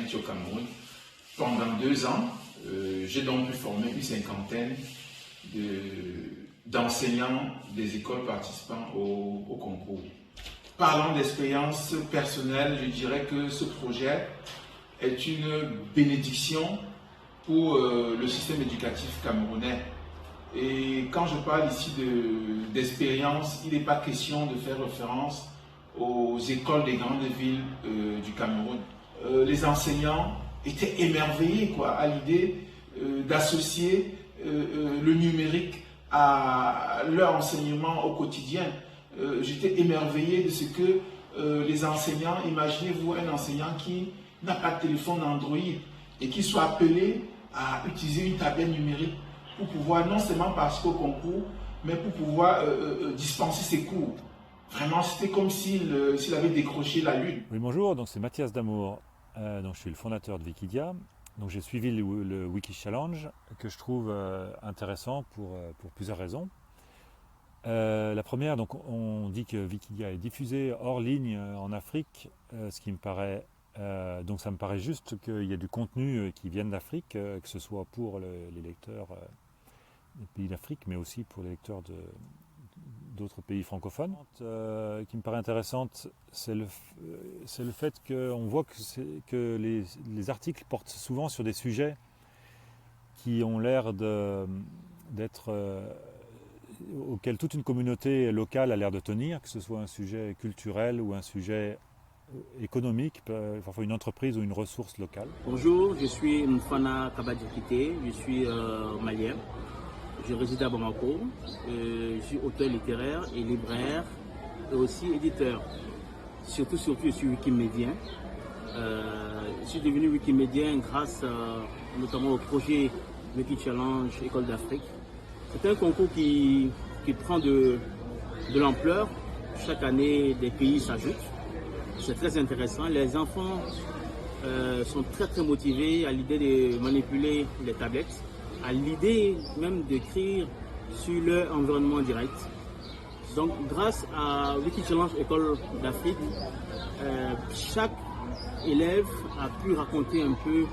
ici au Cameroun. Pendant 2 ans, j'ai donc pu former une cinquantaine d'enseignants des écoles participant au concours. Parlant d'expérience personnelle, je dirais que ce projet est une bénédiction pour le système éducatif camerounais. Et quand je parle ici d'expérience, il n'est pas question de faire référence aux écoles des grandes villes du Cameroun. Les enseignants étaient émerveillés à l'idée d'associer le numérique à leur enseignement au quotidien. J'étais émerveillé de ce que les enseignants, imaginez-vous un enseignant qui n'a pas de téléphone Android et qui soit appelé à utiliser une tablette numérique pour pouvoir non seulement participer au concours, mais pour pouvoir dispenser ses cours. Vraiment, c'était comme s'il avait décroché la lune. Oui, bonjour, donc c'est Mathias Damour. Donc je suis le fondateur de Wikidia. Donc j'ai suivi le Wiki Challenge que je trouve intéressant pour plusieurs raisons. La première, donc on dit que Wikidia est diffusé hors ligne en Afrique, ce qui me paraît donc ça me paraît juste qu'il y ait du contenu qui vienne d'Afrique, que ce soit pour les lecteurs des pays d'Afrique, mais aussi pour les lecteurs d'autres pays francophones. Qui me paraît intéressante, c'est le fait qu'on voit que les articles portent souvent sur des sujets qui ont l'air d'être auxquels toute une communauté locale a l'air de tenir, que ce soit un sujet culturel ou un sujet économique, parfois une entreprise ou une ressource locale. Bonjour, je suis Mfana Kabadjikite, je suis malien. Je réside à Bamako, je suis auteur littéraire et libraire et aussi éditeur. Surtout, je suis wikimédien. Je suis devenu wikimédien grâce notamment au projet Wiki Challenge École d'Afrique. C'est un concours qui prend de l'ampleur. Chaque année, des pays s'ajoutent. C'est très intéressant. Les enfants sont très motivés à l'idée de manipuler les tablettes, à l'idée même d'écrire sur leur environnement direct. Donc grâce à Wiki Challenge École d'Afrique, chaque élève a pu raconter un peu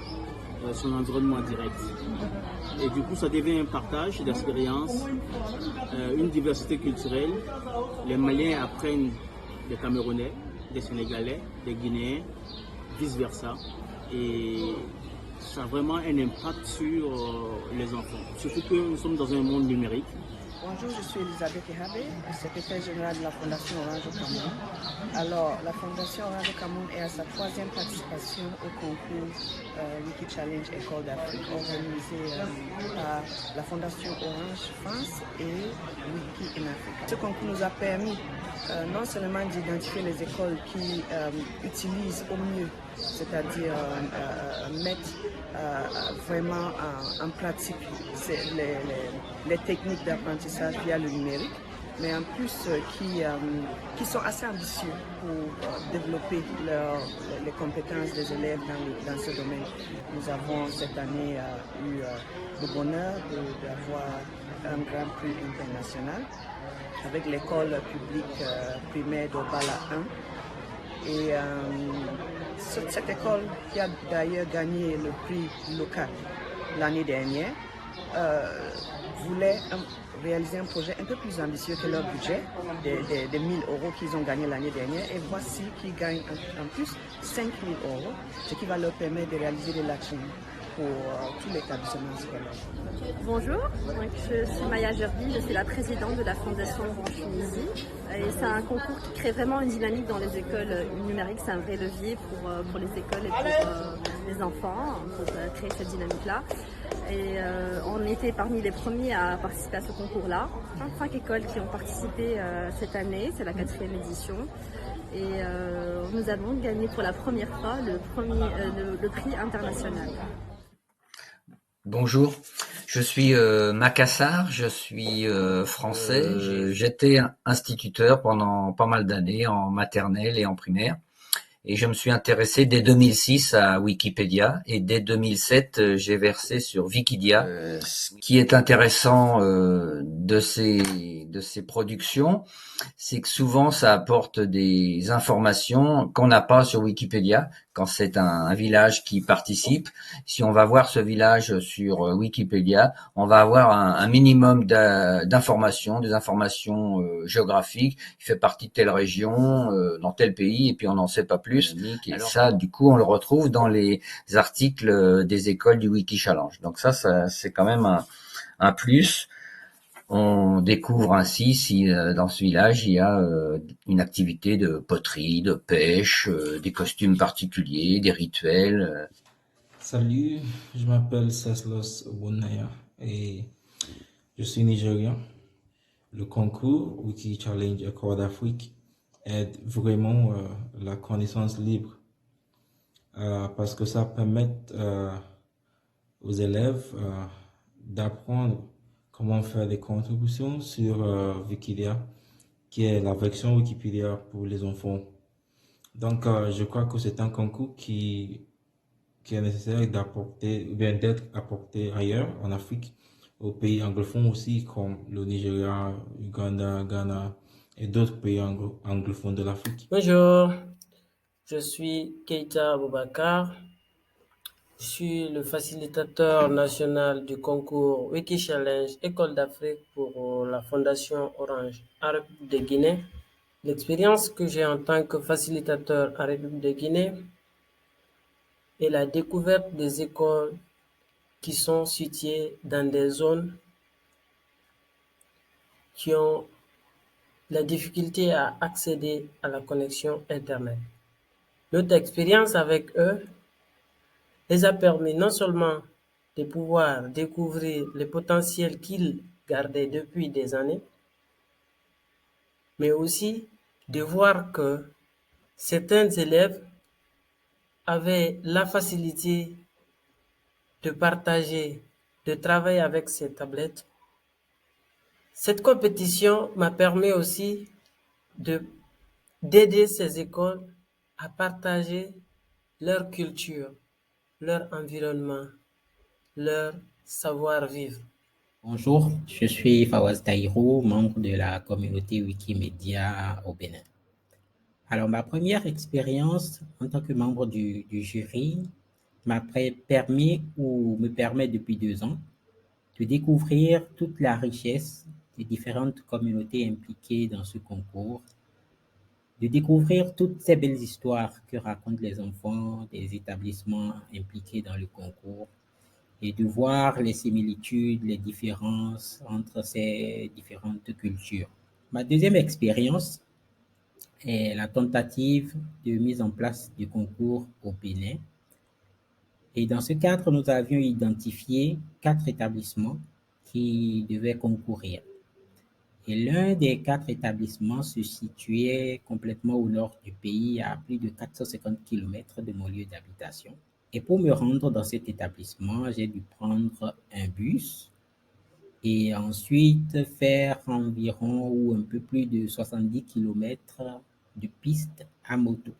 son environnement direct. Et du coup ça devient un partage d'expériences, une diversité culturelle. Les Maliens apprennent des Camerounais, des Sénégalais, des Guinéens, vice versa. Et ça a vraiment un impact sur les enfants. Surtout que nous sommes dans un monde numérique. Bonjour, je suis Elisabeth Ehabé, secrétaire générale de la Fondation Orange au Cameroun. Alors, la Fondation Orange au Cameroun est à sa 3e participation au concours Wiki Challenge École d'Afrique, organisé par la Fondation Orange France et Wiki in Africa. Ce concours nous a permis non seulement d'identifier les écoles qui utilisent au mieux, c'est-à-dire mettre vraiment en pratique les techniques d'apprentissage via le numérique, mais en plus qui sont assez ambitieux pour développer les compétences des élèves dans ce domaine. Nous avons cette année eu le bonheur d'avoir un grand prix international avec l'école publique primaire d'Obala 1. Et cette école, qui a d'ailleurs gagné le prix local l'année dernière, voulait réaliser un projet un peu plus ambitieux que leur budget, des 1 000 € qu'ils ont gagné l'année dernière. Et voici qu'ils gagnent en plus 5 000 €, ce qui va leur permettre de réaliser des lacunes pour tous les établissements scolaires. Bonjour, je suis Maya Gerbi, je suis la présidente de la Fondation Orange Tunisie. Et c'est un concours qui crée vraiment une dynamique dans les écoles numériques. C'est un vrai levier pour les écoles et pour les enfants, pour créer cette dynamique-là. Et on était parmi les premiers à participer à ce concours-là. 25 écoles qui ont participé cette année, c'est la 4e édition. Et nous avons gagné pour la première fois le prix international. Bonjour, je suis Macassar, je suis français. J'étais instituteur pendant pas mal d'années en maternelle et en primaire. Et je me suis intéressé dès 2006 à Wikipédia et dès 2007 j'ai versé sur Wikidia. Ce qui est intéressant de ces productions, c'est que souvent ça apporte des informations qu'on n'a pas sur Wikipédia, quand c'est un village qui participe. Si on va voir ce village sur Wikipédia, on va avoir un minimum d'informations, des informations géographiques. Il fait partie de telle région, dans tel pays, et puis on n'en sait pas plus. Et ça, du coup, on le retrouve dans les articles des écoles du Wiki Challenge. Donc ça c'est quand même un plus. On découvre ainsi si dans ce village il y a une activité de poterie, de pêche, des costumes particuliers, des rituels. Salut, je m'appelle Seslos Obunaya et je suis nigérien. Le concours Wiki Challenge Accord d'Afrique aide vraiment la connaissance libre parce que ça permet aux élèves d'apprendre comment faire des contributions sur Wikidia, qui est la version Wikipédia pour les enfants. Donc, je crois que c'est un concours qui est nécessaire d'être apporté ailleurs, en Afrique, aux pays anglophones aussi, comme le Nigeria, Uganda, Ghana et d'autres pays anglophones de l'Afrique. Bonjour, je suis Keita Aboubakar. Je suis le facilitateur national du concours Wiki Challenge École d'Afrique pour la Fondation Orange en République de Guinée. L'expérience que j'ai en tant que facilitateur en République de Guinée est la découverte des écoles qui sont situées dans des zones qui ont la difficulté à accéder à la connexion Internet. Notre expérience avec eux les a permis non seulement de pouvoir découvrir le potentiel qu'ils gardaient depuis des années, mais aussi de voir que certains élèves avaient la facilité de partager, de travailler avec ces tablettes. Cette compétition m'a permis aussi d'aider ces écoles à partager leur culture, leur environnement, leur savoir-vivre. Bonjour, je suis Fawaz Taïrou, membre de la communauté Wikimedia au Bénin. Alors, ma première expérience en tant que membre du jury me permet depuis 2 ans de découvrir toute la richesse des différentes communautés impliquées dans ce concours, de découvrir toutes ces belles histoires que racontent les enfants des établissements impliqués dans le concours et de voir les similitudes, les différences entre ces différentes cultures. Ma deuxième expérience est la tentative de mise en place du concours au Bénin. Et dans ce cadre, nous avions identifié 4 établissements qui devaient concourir. Et l'un des 4 établissements se situait complètement au nord du pays, à plus de 450 km de mon lieu d'habitation. Et pour me rendre dans cet établissement, j'ai dû prendre un bus et ensuite faire environ ou un peu plus de 70 km de piste à moto.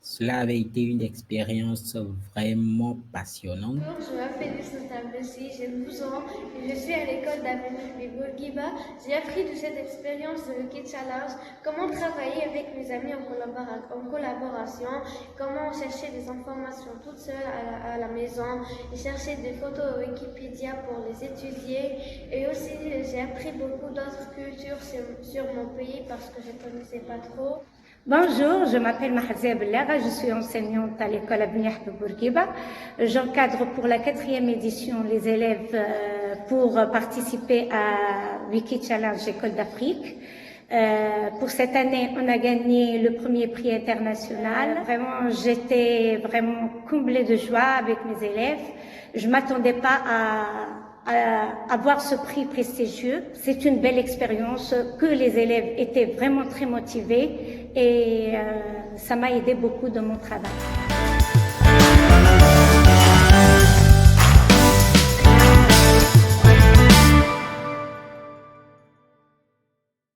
Cela avait été une expérience vraiment passionnante. Bonjour, je m'appelle Issata Bessi, j'ai 12 ans et je suis à l'école d'Avenir de Bourguiba. J'ai appris de cette expérience de Wiki Challenge comment travailler avec mes amis en collaboration, comment chercher des informations toute seule à la maison et chercher des photos Wikipédia pour les étudier. Et aussi, j'ai appris beaucoup d'autres cultures sur mon pays parce que je ne connaissais pas trop. Bonjour, je m'appelle Mahazia Bellaga, je suis enseignante à l'école Abniah de Bourguiba. J'encadre pour la 4e édition les élèves pour participer à Wiki Challenge École d'Afrique. Pour cette année, on a gagné le premier prix international. Vraiment, j'étais vraiment comblée de joie avec mes élèves. Je m'attendais pas à avoir ce prix prestigieux. C'est une belle expérience, que les élèves étaient vraiment très motivés et ça m'a aidé beaucoup dans mon travail.